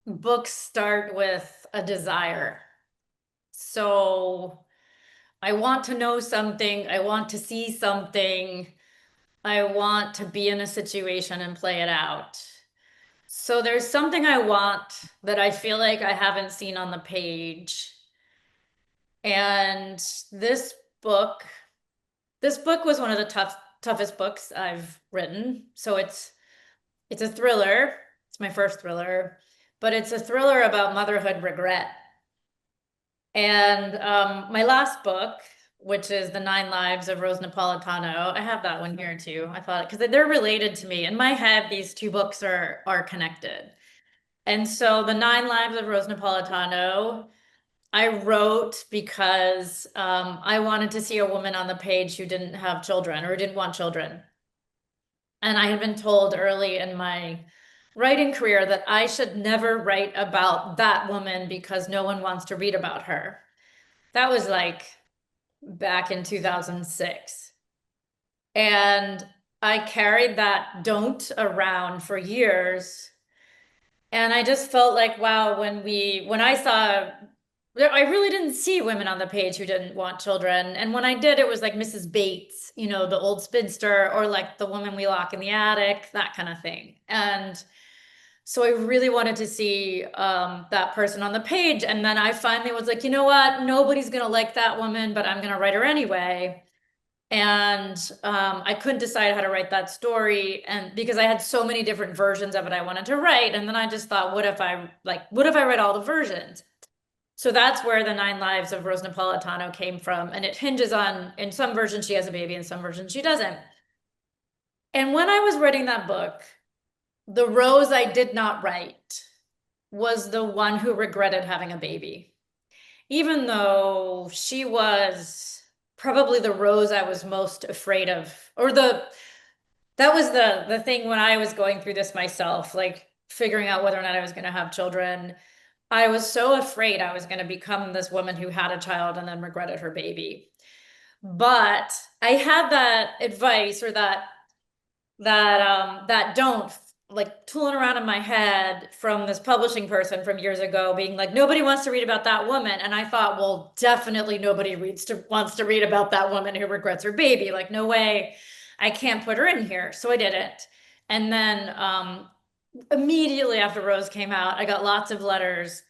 books start with a desire. So I want to know something, I want to see something, I want to be in a situation and play it out. So there's something I want that I feel like I haven't seen on the page. And this book, this book was one of the toughest books I've written. So it's a thriller. It's my first thriller, but it's a thriller about motherhood regret. And my last book, which is The Nine Lives of Rose Napolitano, I have that one here too. I thought because they're related to me. In my head, these two books are connected. And so The Nine Lives of Rose Napolitano, I wrote because I wanted to see a woman on the page who didn't have children or didn't want children. And I had been told early in my writing career that I should never write about that woman because no one wants to read about her. That was like back in 2006. And I carried that don't around for years. And I just felt like, wow, when I saw, I really didn't see women on the page who didn't want children. And when I did, it was like Mrs. Bates, the old spinster, or like the woman we lock in the attic, that kind of thing. And so I really wanted to see that person on the page. And then I finally was like, you know what? Nobody's going to like that woman, but I'm going to write her anyway. And I couldn't decide how to write that story. And because I had so many different versions of it I wanted to write. And then I just thought, what if I read all the versions? So that's where the Nine Lives of Rose Napolitano came from. And it hinges on, in some versions, she has a baby, in some versions, she doesn't. And when I was writing that book, the Rose I did not write was the one who regretted having a baby, even though she was probably the Rose I was most afraid of, or that was the thing when I was going through this myself, like figuring out whether or not I was going to have children. I was so afraid I was going to become this woman who had a child and then regretted her baby. But I had that advice or that don't like tooling around in my head from this publishing person from years ago being like, nobody wants to read about that woman. And I thought, well, definitely nobody wants to read about that woman who regrets her baby. Like, no way, I can't put her in here. So I did it. And then immediately after Rose came out, I got lots of letters.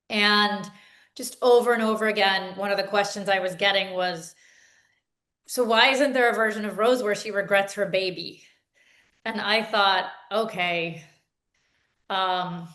And just over and over again, one of the questions I was getting was, so why isn't there a version of Rose where she regrets her baby? And I thought, okay, um,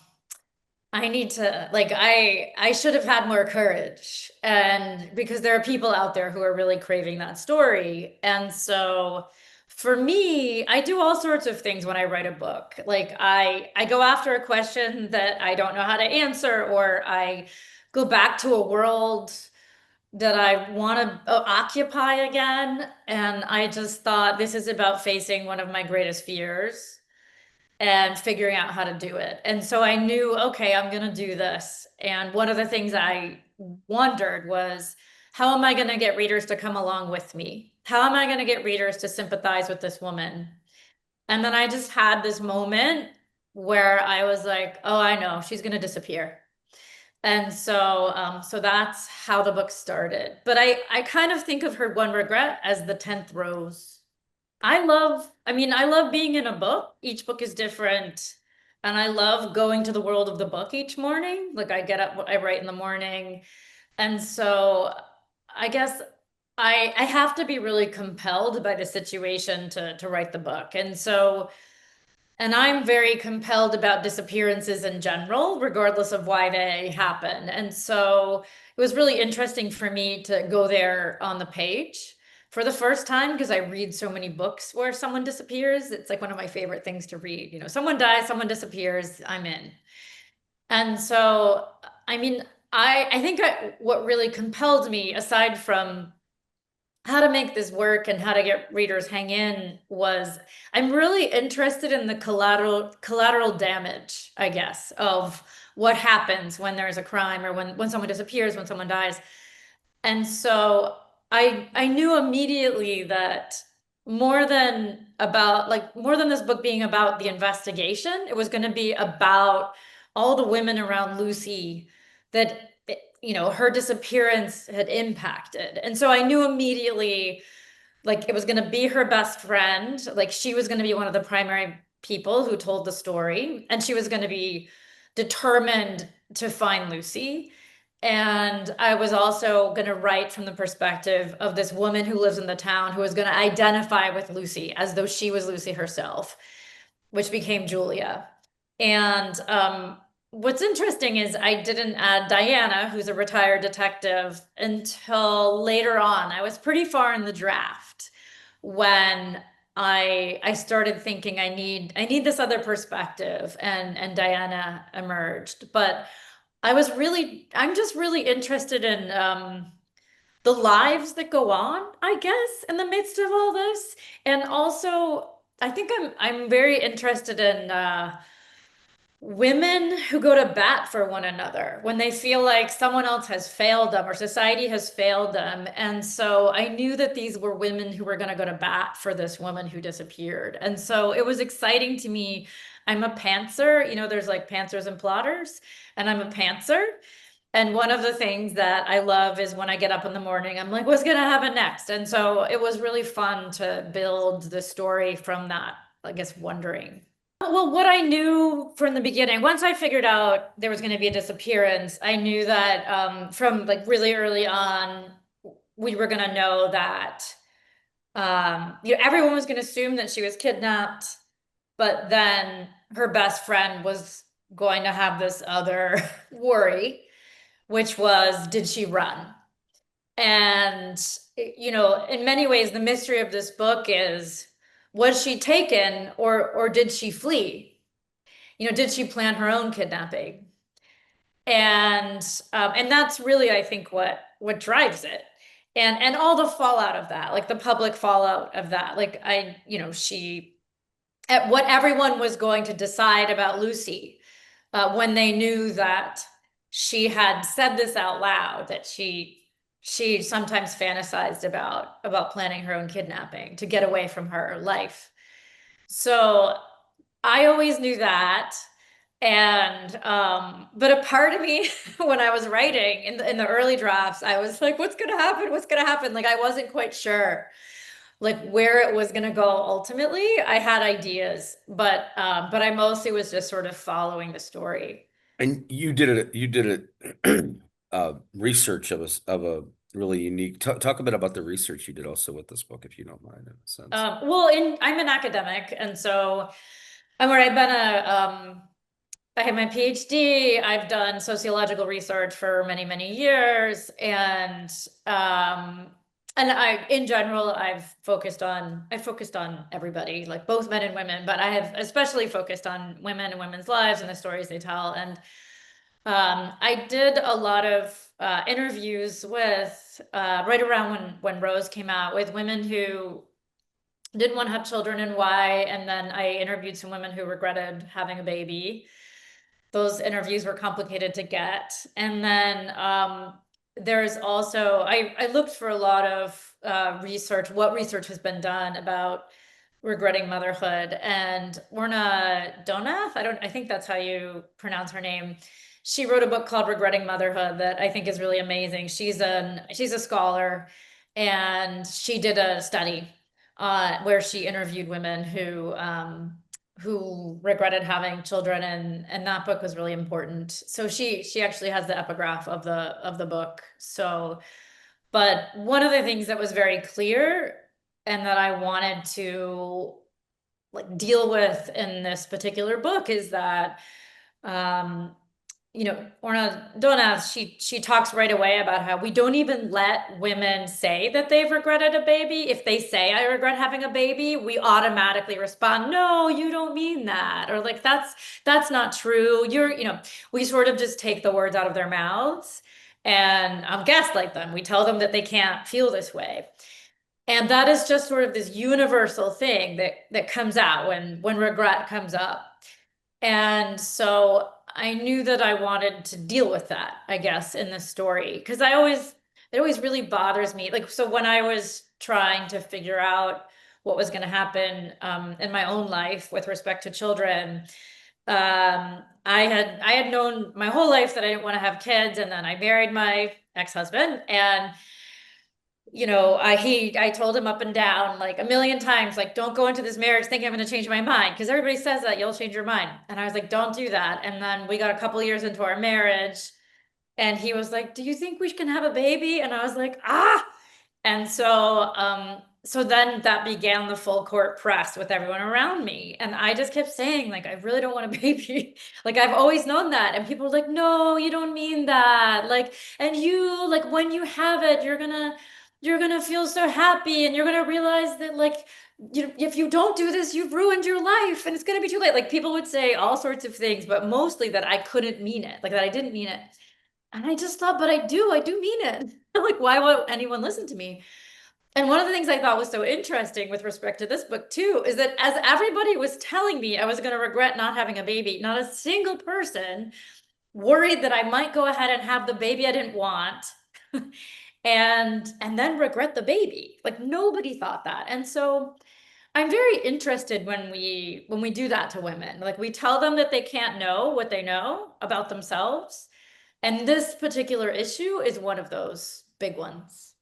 I need to like I should have had more courage. And because there are people out there who are really craving that story. And so for me, I do all sorts of things when I write a book. Like I go after a question that I don't know how to answer, or I go back to a world that I want to occupy again. And I just thought this is about facing one of my greatest fears and figuring out how to do it. And so I knew, okay, I'm going to do this. And one of the things I wondered was, how am I going to get readers to come along with me? How am I going to get readers to sympathize with this woman? And then I just had this moment where I was like, oh, I know, she's going to disappear. And so that's how the book started. But I kind of think of her one regret as the 10th rose. I love being in a book. Each book is different. And I love going to the world of the book each morning. Like I get up, I write in the morning. And so I guess I have to be really compelled by the situation to write the book. And I'm very compelled about disappearances in general, regardless of why they happen. And so it was really interesting for me to go there on the page for the first time because I read so many books where someone disappears. It's like one of my favorite things to read. Someone dies, someone disappears, I'm in. And so, I mean, I think what really compelled me, aside from how to make this work and how to get readers hang in, was I'm really interested in the collateral damage, I guess, of what happens when there's a crime or when someone disappears, when someone dies. And so I knew immediately that more than this book being about the investigation, it was going to be about all the women around Lucy that, you know, her disappearance had impacted. And so I knew immediately, like, it was going to be her best friend. Like, she was going to be one of the primary people who told the story, and she was going to be determined to find Lucy. And I was also going to write from the perspective of this woman who lives in the town who was going to identify with Lucy as though she was Lucy herself, which became Julia. And what's interesting is I didn't add Diana, who's a retired detective, until later on. I was pretty far in the draft when I started thinking I need this other perspective, and Diana emerged. But I'm just really interested in the lives that go on, I guess, in the midst of all this. And also, I think I'm very interested in women who go to bat for one another when they feel like someone else has failed them or society has failed them. And so I knew that these were women who were going to go to bat for this woman who disappeared. And so it was exciting to me. I'm a pantser, you know, there's like pantsers and plotters, and I'm a pantser. And one of the things that I love is when I get up in the morning, I'm like, what's going to happen next? And so it was really fun to build the story from that, I guess, wondering. Well, what I knew from the beginning, once I figured out there was going to be a disappearance, I knew that from like really early on, we were going to know that you know, everyone was going to assume that she was kidnapped, but then her best friend was going to have this other worry, which was, did she run? And, you know, in many ways, the mystery of this book is, was she taken or did she flee? You know, did she plan her own kidnapping? And that's really, I think, what drives it. And all the fallout of that, like the public fallout of that. Like you know, at what everyone was going to decide about Lucy when they knew that she had said this out loud, that she sometimes fantasized about planning her own kidnapping to get away from her life. So I always knew that. And but a part of me when I was writing in the early drafts, I was like, what's gonna happen? What's gonna happen? Like I wasn't quite sure like where it was gonna go ultimately. I had ideas, but I mostly was just sort of following the story. And you did research of a really unique talk a bit about the research you did also with this book, if you don't mind, in a sense. Well, I'm an academic, and so I'm where I've been I have my PhD. I've done sociological research for many, many years, and in general, I've focused on everybody, like both men and women, but I have especially focused on women and women's lives and the stories they tell. And I did a lot of interviews with right around when Rose came out with women who didn't want to have children and why, and then I interviewed some women who regretted having a baby. Those interviews were complicated to get. And then there's also, I looked for a lot of research, what research has been done about regretting motherhood. And Donna, I think that's how you pronounce her name. She wrote a book called Regretting Motherhood that I think is really amazing. She's a scholar, and she did a study where she interviewed women who regretted having children, and that book was really important. So she actually has the epigraph of the book. So, but one of the things that was very clear and that I wanted to like deal with in this particular book is that you know, Donna, she talks right away about how we don't even let women say that they've regretted a baby. If they say, I regret having a baby, we automatically respond, no, you don't mean that. Or like, that's not true. You know, we sort of just take the words out of their mouths and gaslight them. We tell them that they can't feel this way. And that is just sort of this universal thing that comes out when regret comes up. And so I knew that I wanted to deal with that, I guess, in this story. Because it always really bothers me. Like, so when I was trying to figure out what was going to happen in my own life with respect to children, I had known my whole life that I didn't want to have kids, and then I married my ex-husband, and I told him up and down like a million times, like, don't go into this marriage thinking I'm going to change my mind, because everybody says that you'll change your mind. And I was like, don't do that. And then we got a couple years into our marriage, and he was like, do you think we can have a baby? And I was like, ah. And so then that began the full court press with everyone around me. And I just kept saying, like, I really don't want a baby. Like, I've always known that. And people were like, no, you don't mean that. Like, and you, like, when you have it, you're gonna feel so happy, and you're gonna realize that, like, if you don't do this, you've ruined your life and it's gonna be too late. Like, people would say all sorts of things, but mostly that I couldn't mean it, like that I didn't mean it. And I just thought, but I do mean it. Like, why would anyone listen to me? And one of the things I thought was so interesting with respect to this book too, is that as everybody was telling me I was going to regret not having a baby, not a single person worried that I might go ahead and have the baby I didn't want and then regret the baby. Like, nobody thought that. And so I'm very interested when we do that to women. Like, we tell them that they can't know what they know about themselves. And this particular issue is one of those big ones.